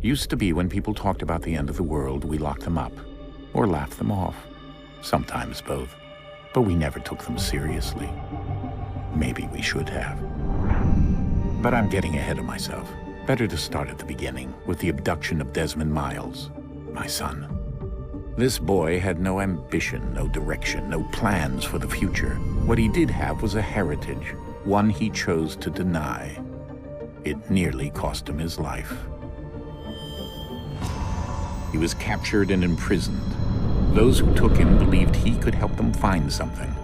Used to be when people talked about the end of the world, we locked them up. Or laughed them off. Sometimes both. But we never took them seriously. Maybe we should have. But I'm getting ahead of myself. Better to start at the beginning, with the abduction of Desmond Miles, my son. This boy had no ambition, no direction, no plans for the future. What he did have was a heritage, one he chose to deny. It nearly cost him his life. He was captured and imprisoned. Those who took him believed he could help them find something.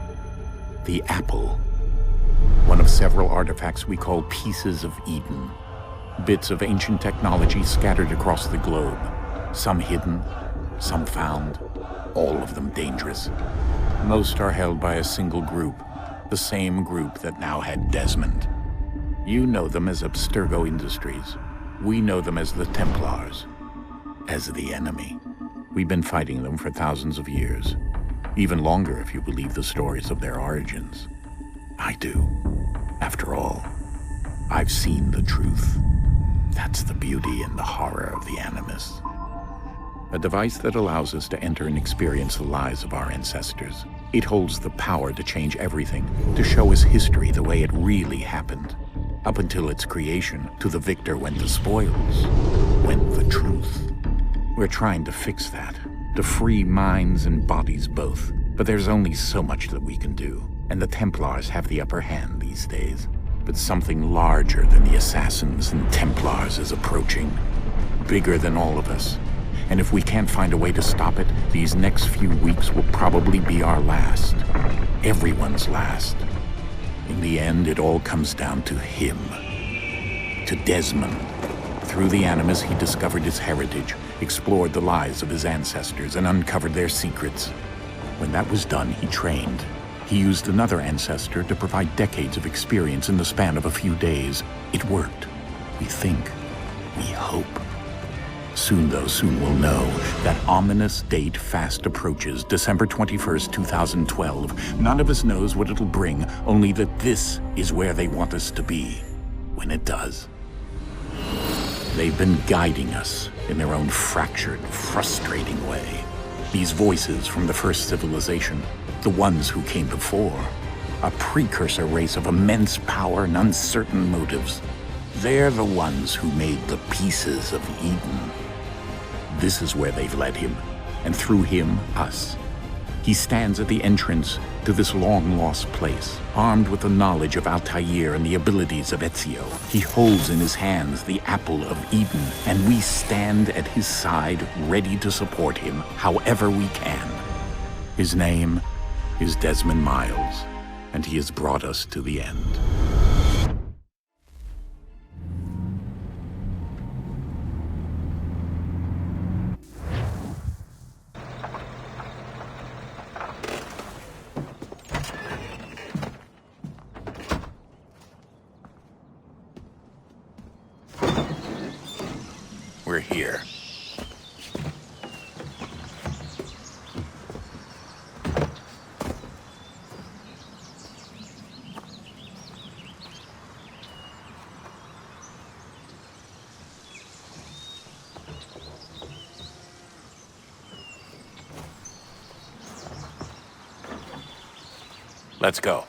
The apple. One of several artifacts we call pieces of Eden. Bits of ancient technology scattered across the globe. Some hidden, some found, all of them dangerous. Most are held by a single group, the same group that now had Desmond. You know them as Abstergo Industries. We know them as the Templars, as the enemy. We've been fighting them for thousands of years, even longer if you believe the stories of their origins. I do. After all, I've seen the truth. That's the beauty and the horror of the Animus. A device that allows us to enter and experience the lives of our ancestors. It holds the power to change everything, to show us history the way it really happened. Up until its creation, to the victor went the spoils, went the truth. We're trying to fix that, to free minds and bodies both. But there's only so much that we can do, and the Templars have the upper hand these days. But something larger than the Assassins and Templars is approaching, bigger than all of us. And if we can't find a way to stop it, these next few weeks will probably be our last. Everyone's last. In the end, it all comes down to him. To Desmond. Through the Animus, he discovered his heritage, explored the lives of his ancestors, and uncovered their secrets. When that was done, he trained. He used another ancestor to provide decades of experience in the span of a few days. It worked. We think. We hope. Soon, though, soon we'll know. That ominous date fast approaches, December 21st, 2012. None of us knows what it'll bring, only that this is where they want us to be, when it does. They've been guiding us in their own fractured, frustrating way. These voices from the first civilization, the ones who came before, a precursor race of immense power and uncertain motives. They're the ones who made the pieces of Eden. This is where they've led him, and through him, us. He stands at the entrance to this long-lost place, armed with the knowledge of Altair and the abilities of Ezio. He holds in his hands the apple of Eden, and we stand at his side, ready to support him however we can. His name is Desmond Miles, and he has brought us to the end. We're here. Let's go.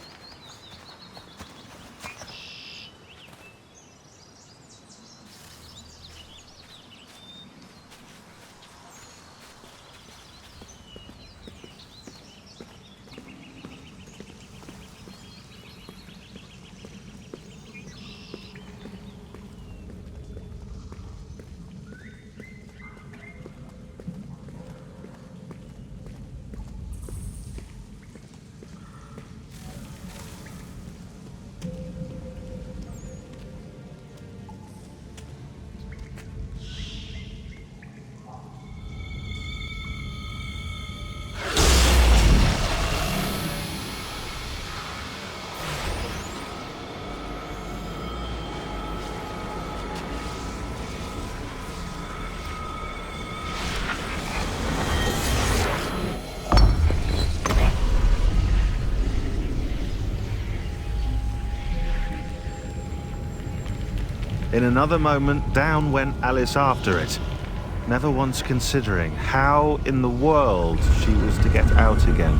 In another moment, down went Alice after it, never once considering how in the world she was to get out again.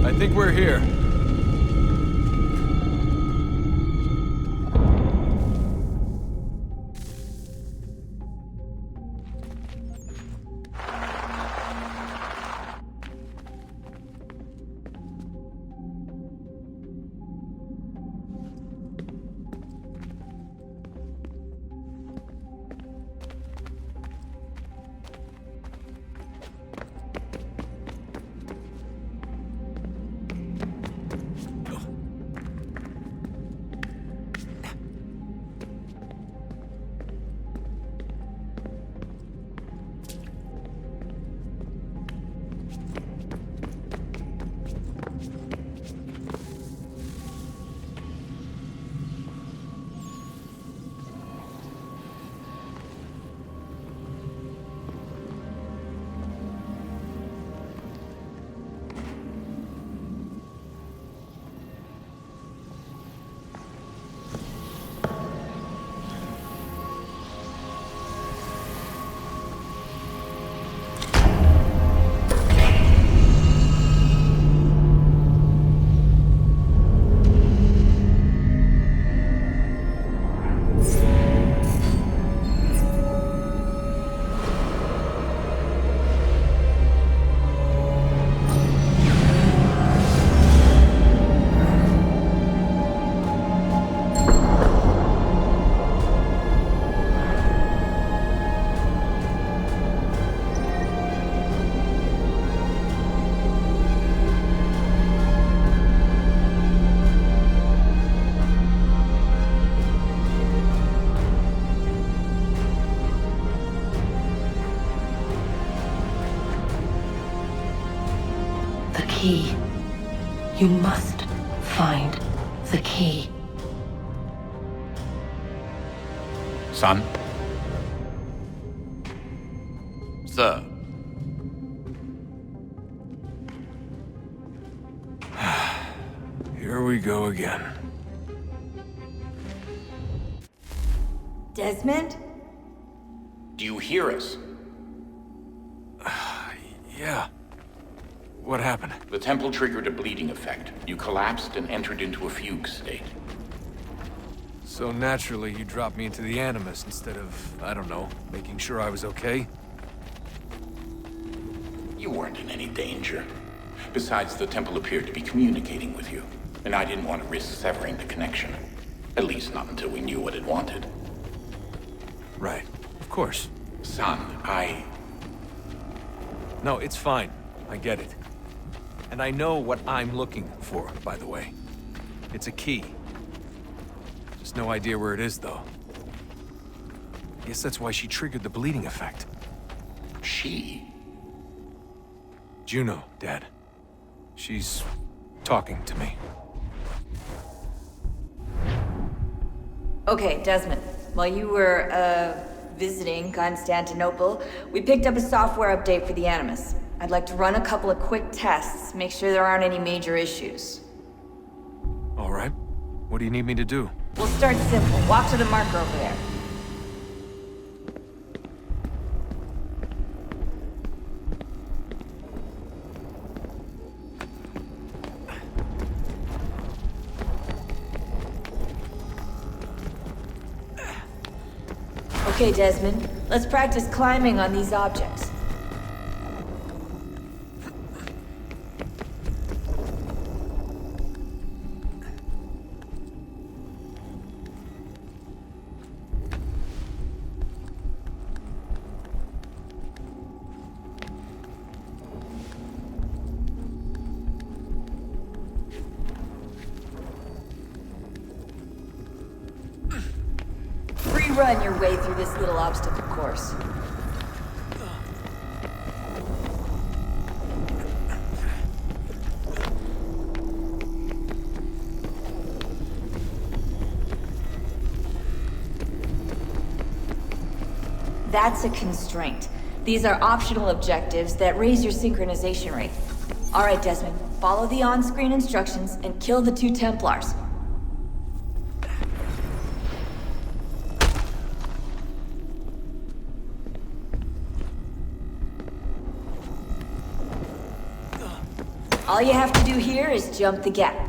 I think we're here. Key. You must find the key. Son? Sir. Here we go again. Desmond? Do you hear us? Yeah. What happened? The temple triggered a bleeding effect. You collapsed and entered into a fugue state. So naturally, you dropped me into the Animus instead of, I don't know, making sure I was okay? You weren't in any danger. Besides, the temple appeared to be communicating with you, and I didn't want to risk severing the connection. At least not until we knew what it wanted. Right. Of course. Son, No, it's fine. I get it. And I know what I'm looking for, by the way. It's a key. Just no idea where it is, though. Guess that's why she triggered the bleeding effect. She? Juno, Dad. She's talking to me. Okay, Desmond. While you were, visiting Constantinople, we picked up a software update for the Animus. I'd like to run a couple of quick tests, make sure there aren't any major issues. All right. What do you need me to do? We'll start simple. Walk to the marker over there. Okay, Desmond. Let's practice climbing on these objects. run your way through this little obstacle course. That's a constraint. These are optional objectives that raise your synchronization rate. All right, Desmond, follow the on-screen instructions and kill the 2 Templars. All you have to do here is jump the gap.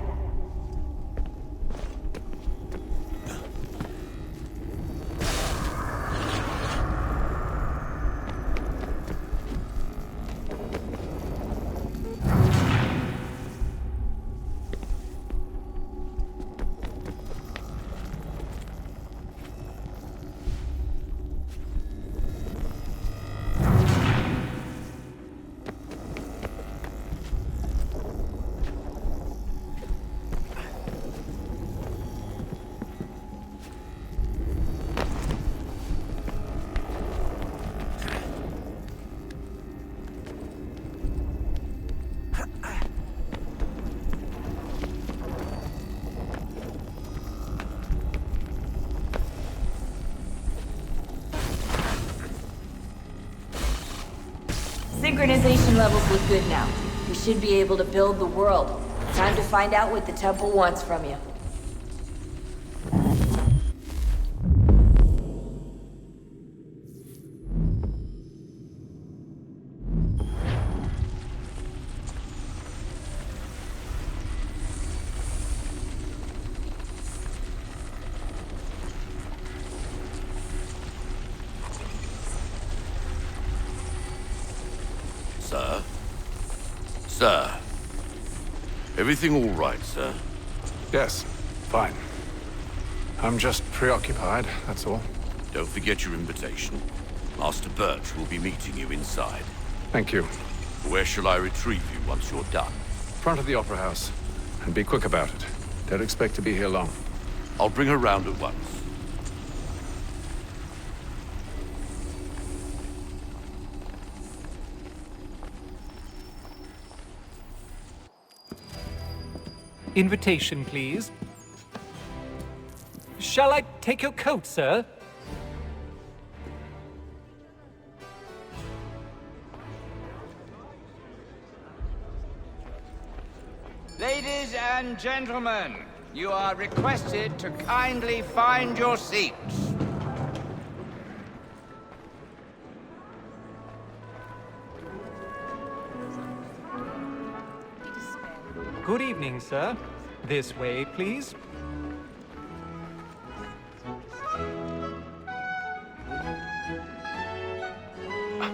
Synchronization levels look good now. We should be able to build the world. Time to find out what the temple wants from you. Sir? Sir? Everything all right, sir? Yes, fine. I'm just preoccupied, that's all. Don't forget your invitation. Master Birch will be meeting you inside. Thank you. Where shall I retrieve you once you're done? Front of the Opera House. And be quick about it. Don't expect to be here long. I'll bring her round at once. Invitation, please. Shall I take your coat, sir? Ladies and gentlemen, you are requested to kindly find your seats. Good evening, sir. This way, please.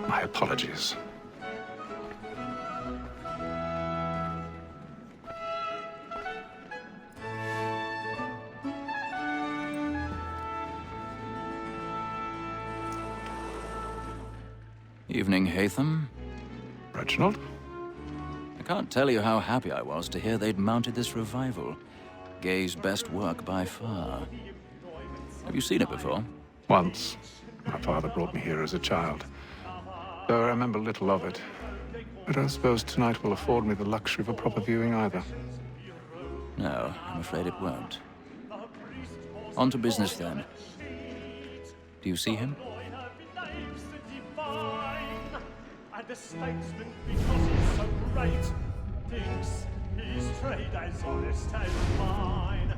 My apologies. Evening, Hatham. Reginald? I can't tell you how happy I was to hear they'd mounted this revival. Gay's best work by far. Have you seen it before? Once. My father brought me here as a child. Though I remember little of it. I don't suppose tonight will afford me the luxury of a proper viewing either. No, I'm afraid it won't. On to business then. Do you see him? And a statesman, because he's so great, thinks his trade as honest as mine.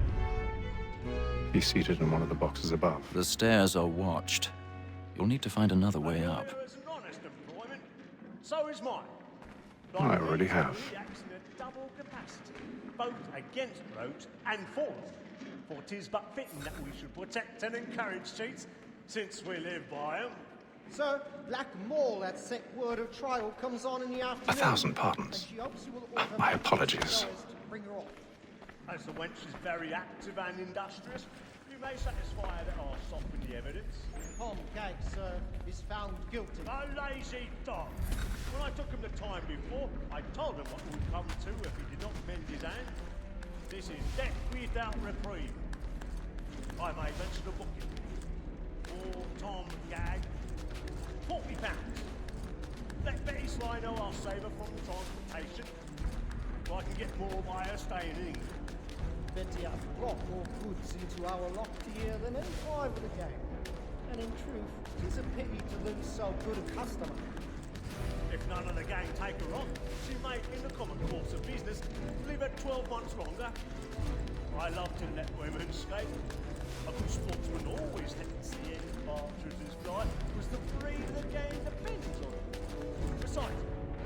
He's seated in one of the boxes above. The stairs are watched. You'll need to find another way up. So is mine. I already have. Acts in a double capacity, both against rogues and for them. For 'tis but fitting that we should protect and encourage cheats, since we live by 'em. Sir, Black Mall at set word of trial comes on in the afternoon. 1,000 pardons. And she hopes you will order My apologies. to bring her off. As the wench is very active and industrious, you may satisfy her that I'll soften the evidence. Tom Gag, sir, is found guilty. A lazy dog. When I took him the time before, I told him what would come to if he did not mend his hand. This is death without reprieve. I may mention a booking. £40. Let Betty Sly know I'll save her from the transportation. So I can get more by her staying in England. Betty has brought more goods into our loft here than any five of the gang. And in truth, it is a pity to lose so good a customer. If none of the gang take her on, she may, in the common course of business, leave her 12 months longer. I love to let women escape. A good sportsman always thinks the end of Partridge's flight was the breed the game depends on. Besides,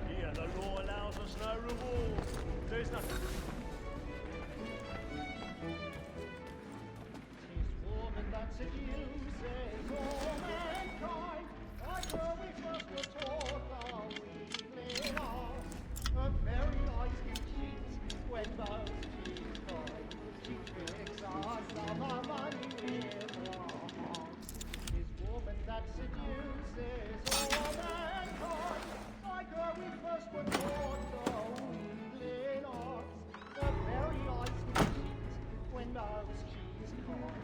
here the law allows us no reward. There's nothing. She's woman that seduces all mankind. Like her we first were taught our weakling art. Her very eyes can cheat when those cheats cry. She tricks us of our money with her hearts. She's woman that seduces all mankind. Like her we first were taught our weakling arts. Her very eyes can cheat when those cheats cry.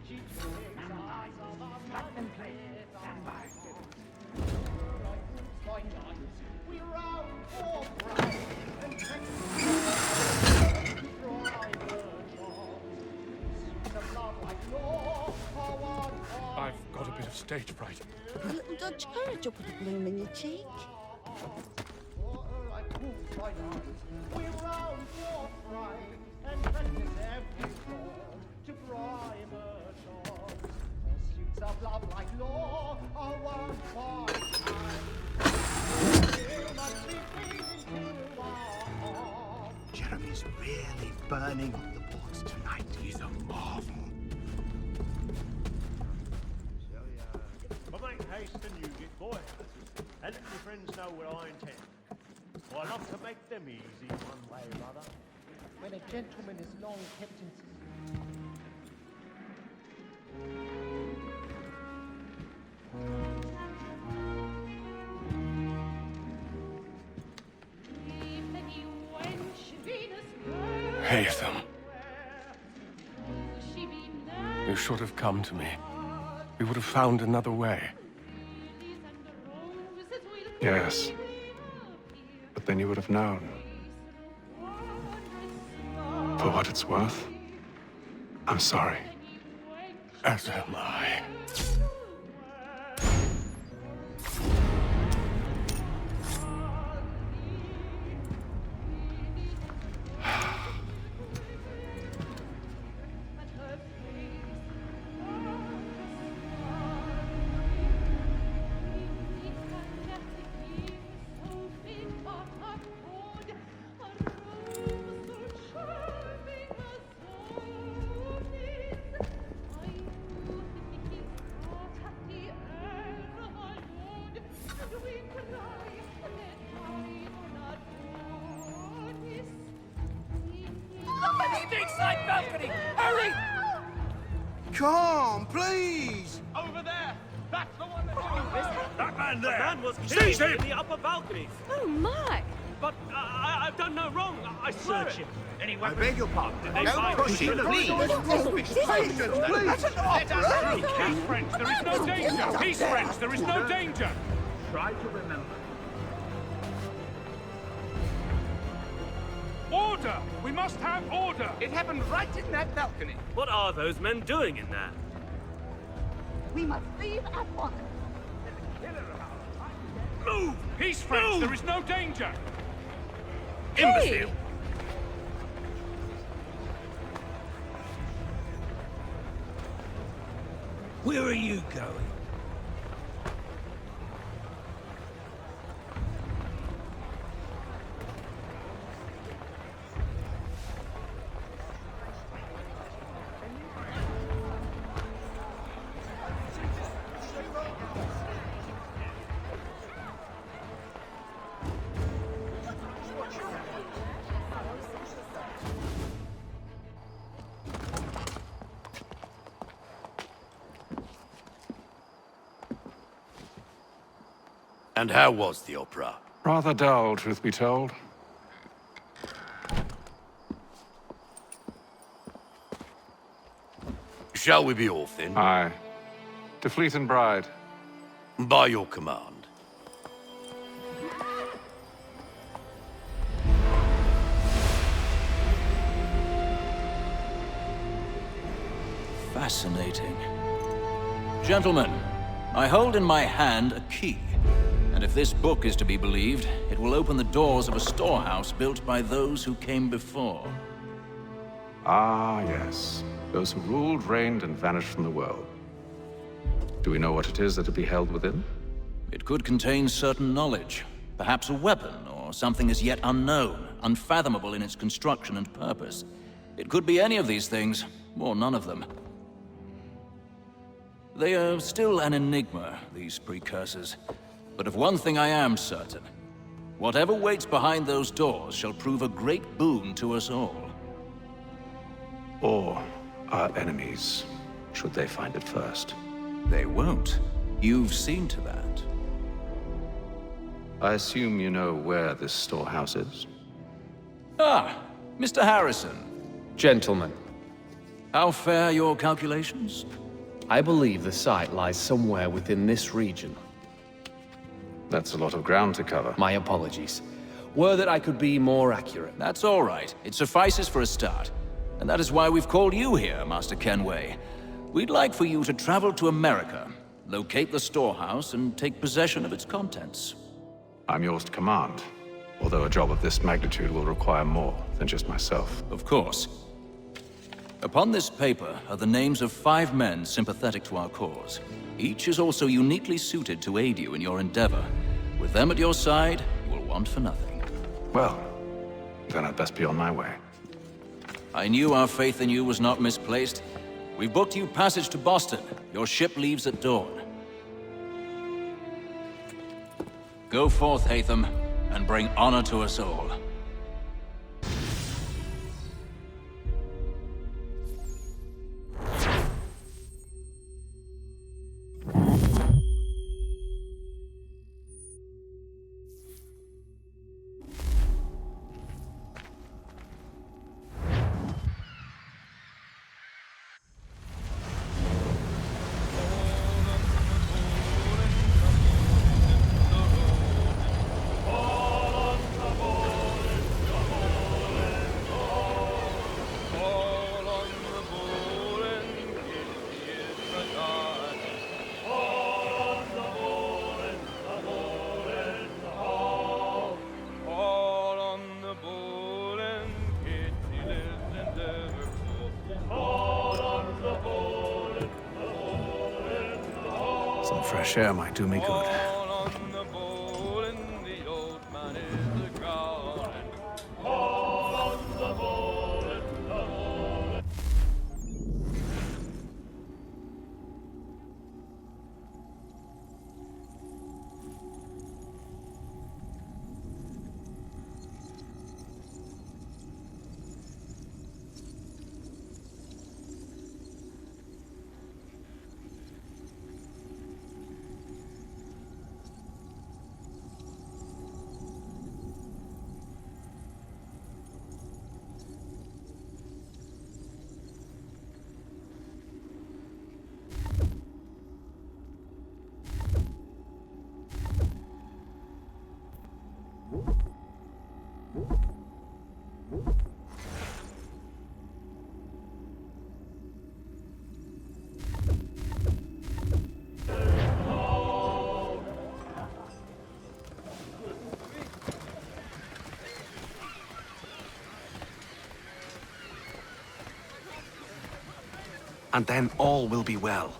She tricks us of our money with her hearts. By night, we roam for prey and take I've got a bit of stage fright. A little Dutch courage will put a bloom in your cheek. We roam for prey and practice every form to bribe a dog. Pursuits of love like law are won by time. Jeremy's really burning up the boards tonight. He's a marvel. But make haste and use it, boy. And let your friends know what I intend. For I love to make them easy one way or other. When a gentleman is long kept in Haytham. You should have come to me. We would have found another way. Yes. But then you would have known. For what it's worth, I'm sorry. As am I. Side balcony! Hurry! Come, please! Over there! That's the one that's That man there! The man was Seize killed him! in the upper balcony! Oh, my! But I've done no wrong. I searched him. Any I weapons? beg your pardon. Did they Don't find push him, please. Please, that's an opera. Peace, friends. There is no danger. Peace, friends. There is no danger. Try to remember. Order! We must have order! It happened right in that balcony. What are those men doing in there? We must leave at once. Move! Peace, friends! There is no danger! Hey! Imbecile! Where are you going? And how was the opera? Rather dull, truth be told. Shall we be off then? Aye. To Fleet and Bride. By your command. Fascinating. Gentlemen, I hold in my hand a key. And if this book is to be believed, it will open the doors of a storehouse built by those who came before. Ah, yes. Those who ruled, reigned, and vanished from the world. Do we know what it is that will be held within? It could contain certain knowledge. Perhaps a weapon, or something as yet unknown, unfathomable in its construction and purpose. It could be any of these things, or none of them. They are still an enigma, these precursors. But of one thing I am certain. Whatever waits behind those doors shall prove a great boon to us all. Or our enemies, should they find it first. They won't. You've seen to that. I assume you know where this storehouse is? Ah, Mr. Harrison. Gentlemen, How fare your calculations? I believe the site lies somewhere within this region. That's a lot of ground to cover. My apologies. Were that I could be more accurate. That's all right. It suffices for a start. And that is why we've called you here, Master Kenway. We'd like for you to travel to America, locate the storehouse, and take possession of its contents. I'm yours to command, although a job of this magnitude will require more than just myself. Of course. Upon this paper are the names of 5 men sympathetic to our cause. Each is also uniquely suited to aid you in your endeavor. With them at your side, you will want for nothing. Well, then I'd best be on my way. I knew our faith in you was not misplaced. We've booked you passage to Boston. Your ship leaves at dawn. Go forth, Hatham, and bring honor to us all. Some fresh air might do me good. And then all will be well.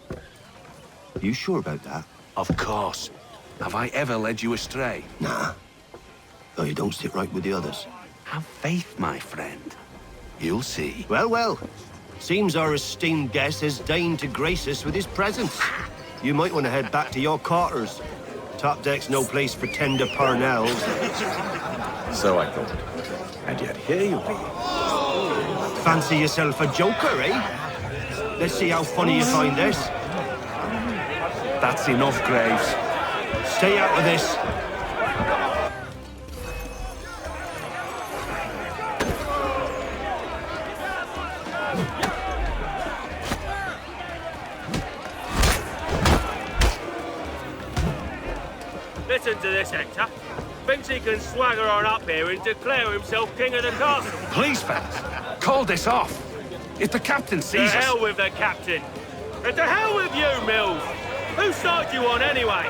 You sure about that? Of course. Have I ever led you astray? Nah. Though you don't sit right with the others. Have faith, my friend. You'll see. Well, well. Seems our esteemed guest has deigned to grace us with his presence. You might want to head back to your quarters. Top deck's no place for tender parnells. So I thought. And yet here you be. Fancy yourself a joker, eh? Let's see how funny you find this. That's enough, Graves. Stay out of this. Listen to this, Hector. Thinks he can swagger on up here and declare himself king of the castle. Please, fellas, call this off. If the captain To sees us... hell with the captain. And to hell with you, Mills. Whose side you on, anyway?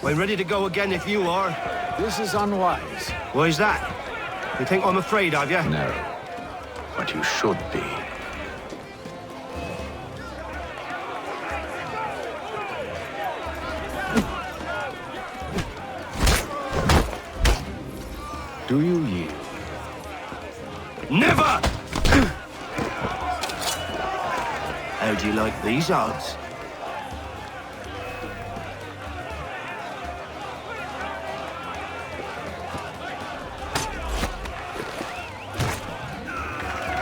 We're ready to go again if you are. This is unwise. Why's that? You think I'm afraid of you? No, but you should be. Do you yield? Never! How do you like these odds?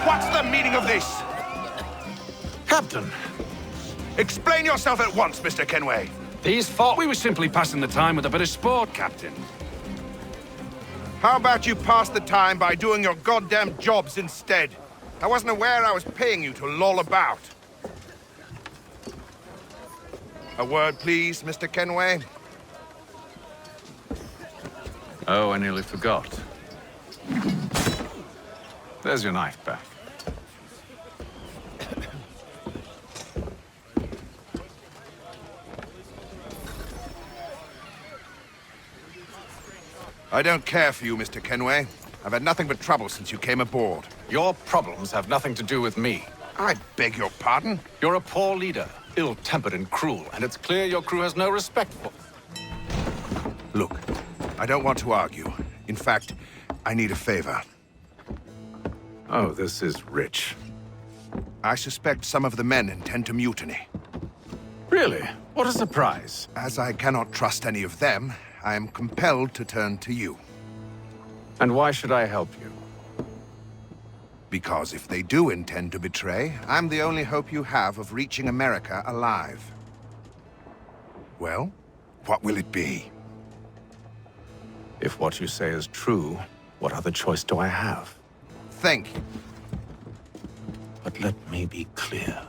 What's the meaning of this? Captain! Explain yourself at once, Mr. Kenway. These thought we were simply passing the time with a bit of sport, Captain. How about you pass the time by doing your goddamn jobs instead? I wasn't aware I was paying you to loll about. A word, please, Mr. Kenway. Oh, I nearly forgot. There's your knife back. I don't care for you, Mr. Kenway. I've had nothing but trouble since you came aboard. Your problems have nothing to do with me. I beg your pardon? You're a poor leader, ill-tempered and cruel, and it's clear your crew has no respect for... Look, I don't want to argue. In fact, I need a favor. Oh, this is rich. I suspect some of the men intend to mutiny. Really? What a surprise. As I cannot trust any of them, I am compelled to turn to you. And why should I help you? Because if they do intend to betray, I'm the only hope you have of reaching America alive. Well, what will it be? If what you say is true, what other choice do I have? Think. But let me be clear.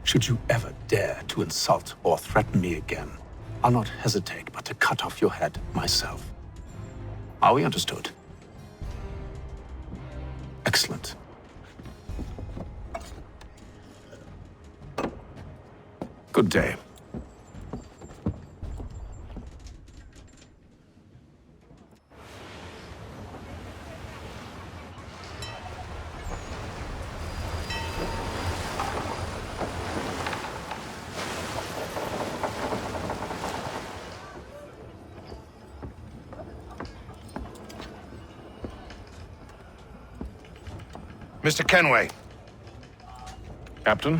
Should you ever dare to insult or threaten me again, I'll not hesitate but to cut off your head myself. Are we understood? Excellent. Good day. Mr. Kenway. Captain?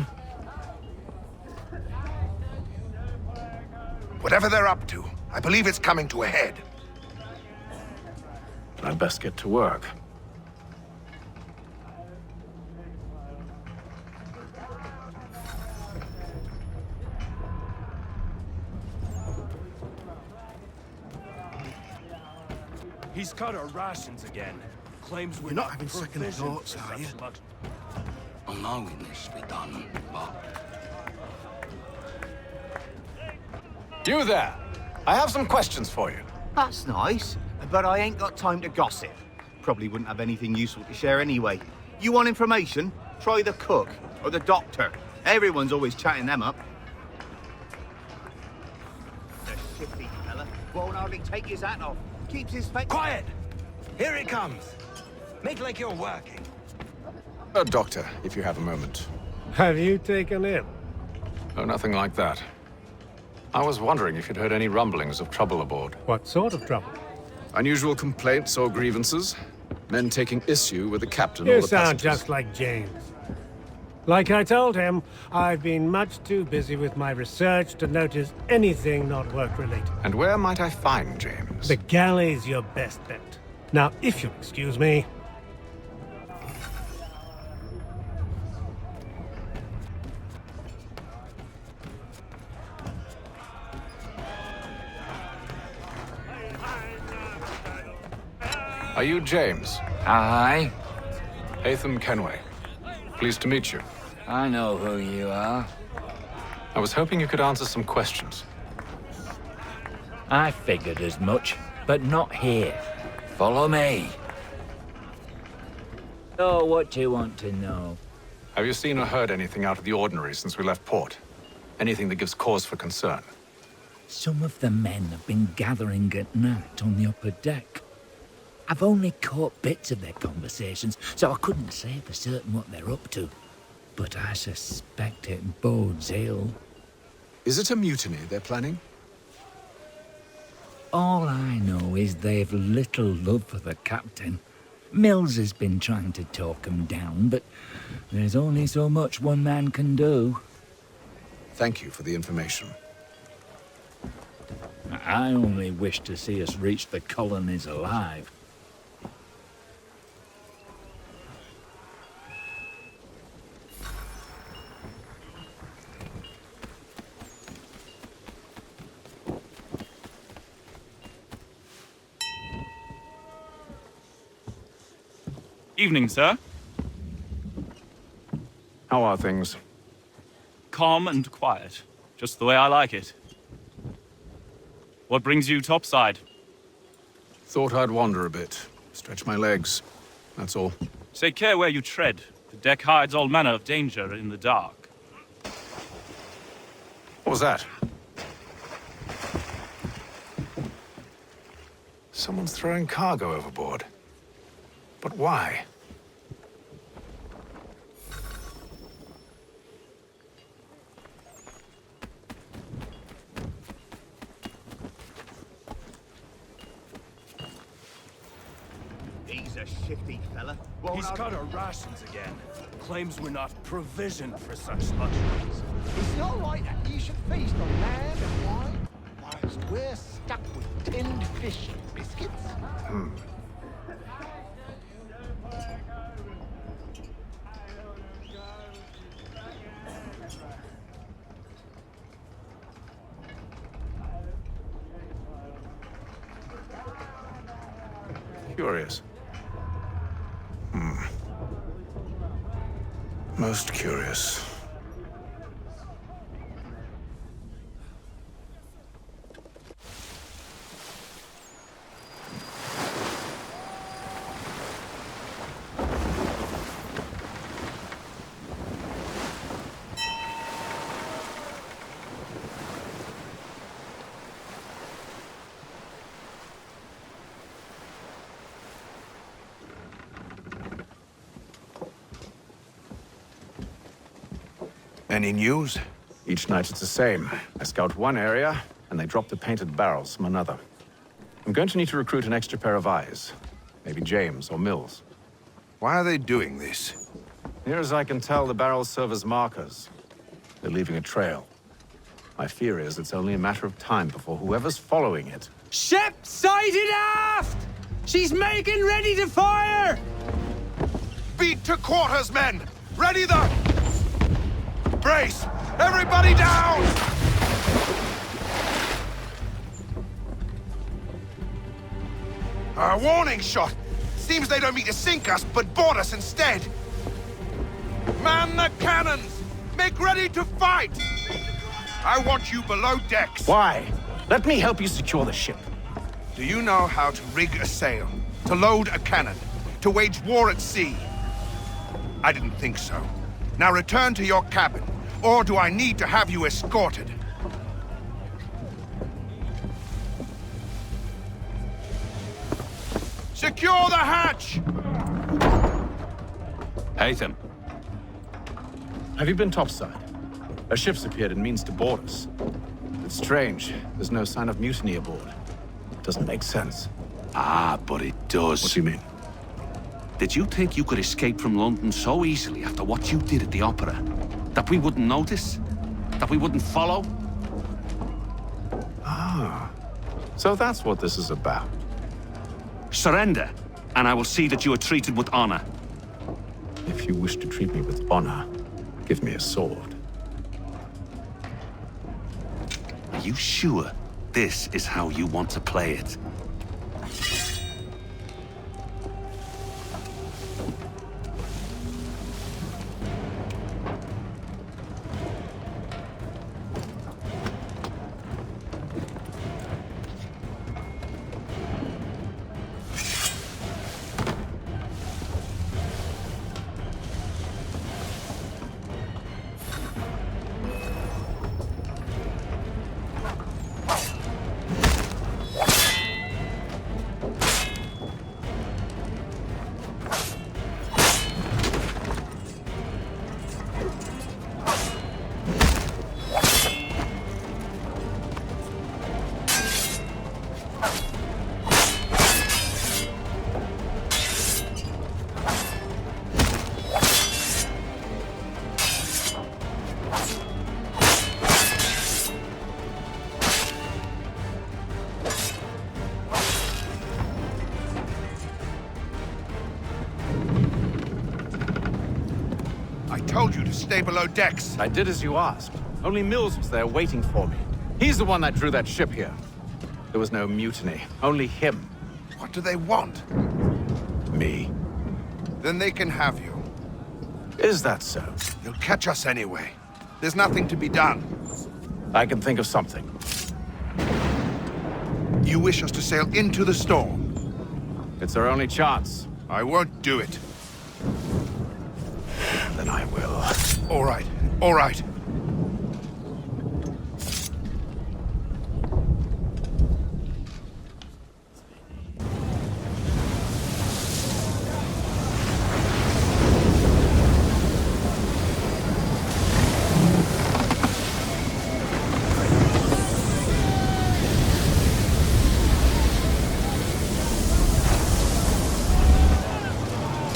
Whatever they're up to, I believe it's coming to a head. I'd best get to work. He's cut our rations again. Claims we're You're not having second thoughts, are you? Allowing this to be done, but... You there! I have some questions for you. That's nice, but I ain't got time to gossip. Probably wouldn't have anything useful to share anyway. You want information? Try the cook or the doctor. Everyone's always chatting them up. The shifty fella won't hardly take his hat off. Keeps his face... Quiet! Here it comes. Make like you're working. Doctor, if you have a moment. Have you taken him? Oh, nothing like that. I was wondering if you'd heard any rumblings of trouble aboard. What sort of trouble? Unusual complaints or grievances? Men taking issue with the captain or You the sound passengers? just like James. Like I told him, I've been much too busy with my research to notice anything not work-related. And where might I find James? The galley's your best bet. Now, if you'll excuse me... Are you James? Aye. Hatham Kenway. Pleased to meet you. I know who you are. I was hoping you could answer some questions. I figured as much, but not here. Follow me. Oh, what do you want to know? Have you seen or heard anything out of the ordinary since we left port? Anything that gives cause for concern? Some of the men have been gathering at night on the upper deck. I've only caught bits of their conversations, so I couldn't say for certain what they're up to. But I suspect it bodes ill. Is it a mutiny they're planning? All I know is they've little love for the captain. Mills has been trying to talk him down, but there's only so much one man can do. Thank you for the information. I only wish to see us reach the colonies alive. Evening, sir. How are things? Calm and quiet. Just the way I like it. What brings you topside? Thought I'd wander a bit. Stretch my legs. That's all. Take care where you tread. The deck hides all manner of danger in the dark. What was that? Someone's throwing cargo overboard. But why? He's a shifty fella. He's cut our rations again. Claims we're not provisioned for such luxuries. Is it all right that you should feast on land and wine, whilst we're stuck with tinned fish and biscuits? Curious. Most curious. Any news? Each night it's the same. I scout one area, and they drop the painted barrels from another. I'm going to need to recruit an extra pair of eyes. Maybe James or Mills. Why are they doing this? Near as I can tell, the barrels serve as markers. They're leaving a trail. My fear is it's only a matter of time before whoever's following it... Ship sighted aft! She's making ready to fire! Beat to quarters, men! Ready the... Brace! Everybody down! A warning shot! Seems they don't mean to sink us, but board us instead! Man the cannons! Make ready to fight! I want you below decks. Why? Let me help you secure the ship. Do you know how to rig a sail? To load a cannon? To wage war at sea? I didn't think so. Now return to your cabin. Or do I need to have you escorted? Secure the hatch! Hatham. Have you been topside? A ship's appeared and means to board us. It's strange. There's no sign of mutiny aboard. Doesn't make sense. Ah, but it does. What do you mean? Did you think you could escape from London so easily after what you did at the opera? That we wouldn't notice? That we wouldn't follow? Ah. So that's what this is about. Surrender, and I will see that you are treated with honor. If you wish to treat me with honor, give me a sword. Are you sure this is how you want to play it? told you to stay below decks. I did as you asked. Only Mills was there waiting for me. He's the one that drew that ship here. There was no mutiny, only him. What do they want? Me. Then they can have you. Is that so? You'll catch us anyway. There's nothing to be done. I can think of something. You wish us to sail into the storm? It's our only chance. I won't do it. Then I will. All right, all right.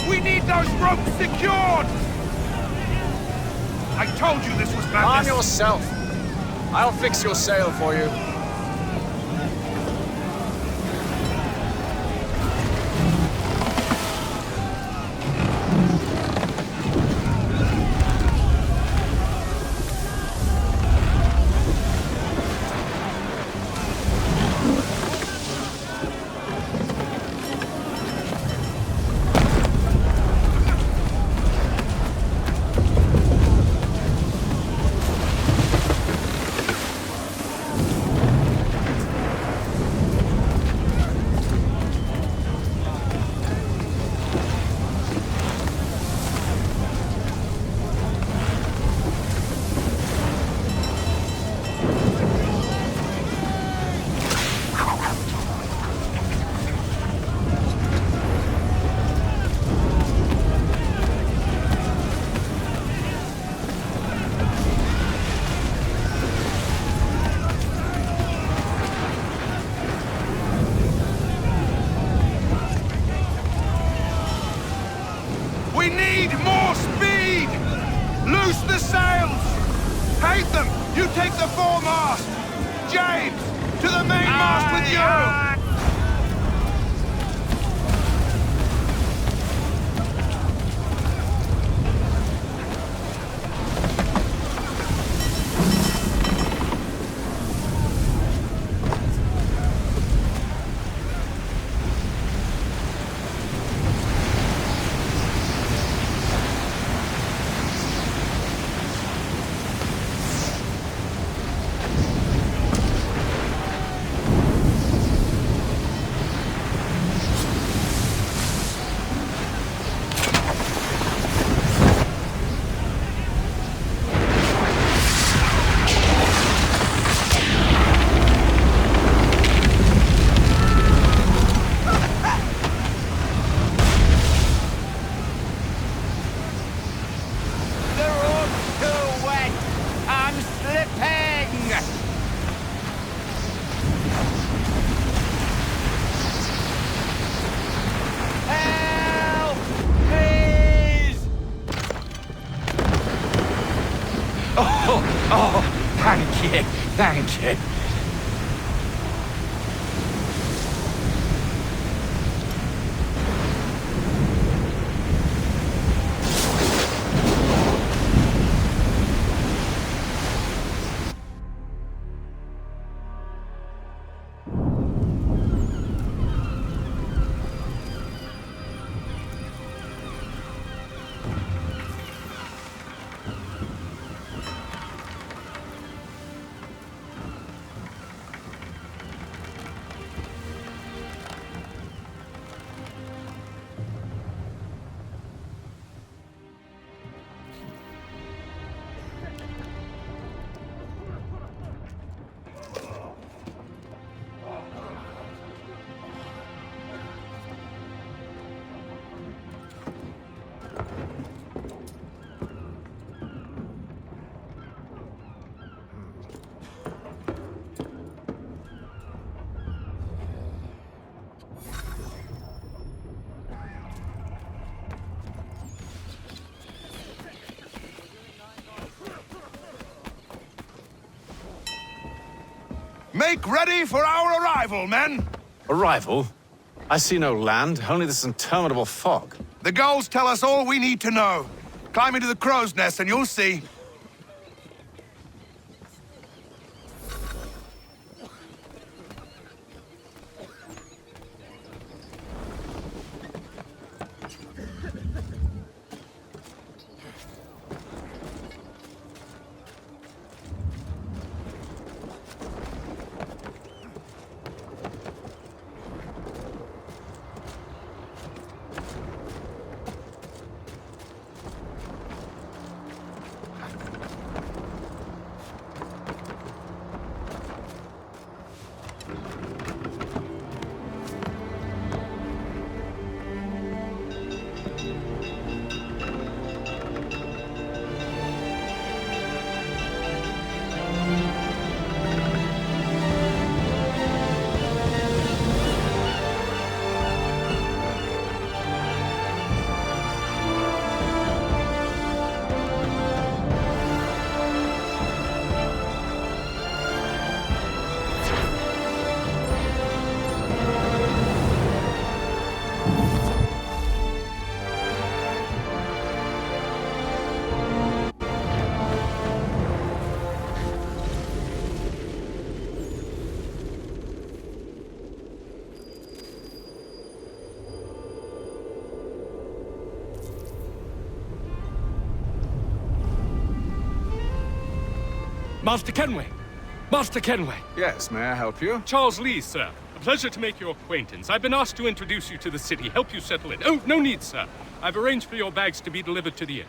We need those ropes secured! I told you this was madness! Arm yourself! I'll fix your sail for you. We need more speed! Loose the sails! Hate them! You take the foremast! James, to the mainmast with you! Oh, thank you, thank you. Make ready for our arrival, men! Arrival? I see no land, only this interminable fog. The gulls tell us all we need to know. Climb into the crow's nest and you'll see. Master Kenway! Master Kenway! Yes, may I help you? Charles Lee, sir. A pleasure to make your acquaintance. I've been asked to introduce you to the city, help you settle in. Oh, no need, sir. I've arranged for your bags to be delivered to the inn.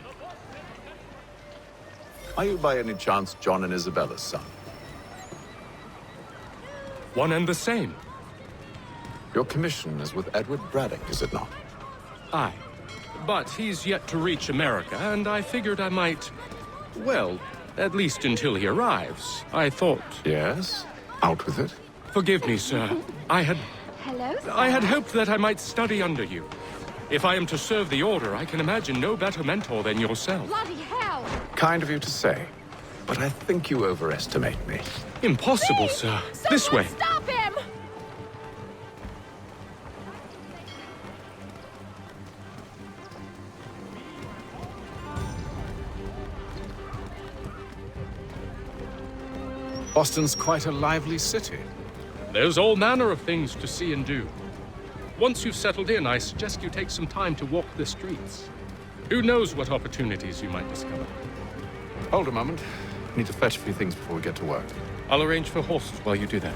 Are you by any chance John and Isabella's son? One and the same. Your commission is with Edward Braddock, is it not? Aye. But he's yet to reach America, and I figured I might... well, at least until he arrives. I thought... Yes? Out with it. Forgive me, sir. Hello, sir. I had hoped that I might study under you. If I am to serve the Order, I can imagine no better mentor than yourself. Bloody hell! Kind of you to say, but I think you overestimate me. Impossible, Please! sir. Someone This way. Stop him! Boston's quite a lively city. There's all manner of things to see and do. Once you've settled in, I suggest you take some time to walk the streets. Who knows what opportunities you might discover. Hold a moment. Need to fetch a few things before we get to work. I'll arrange for horses while you do that.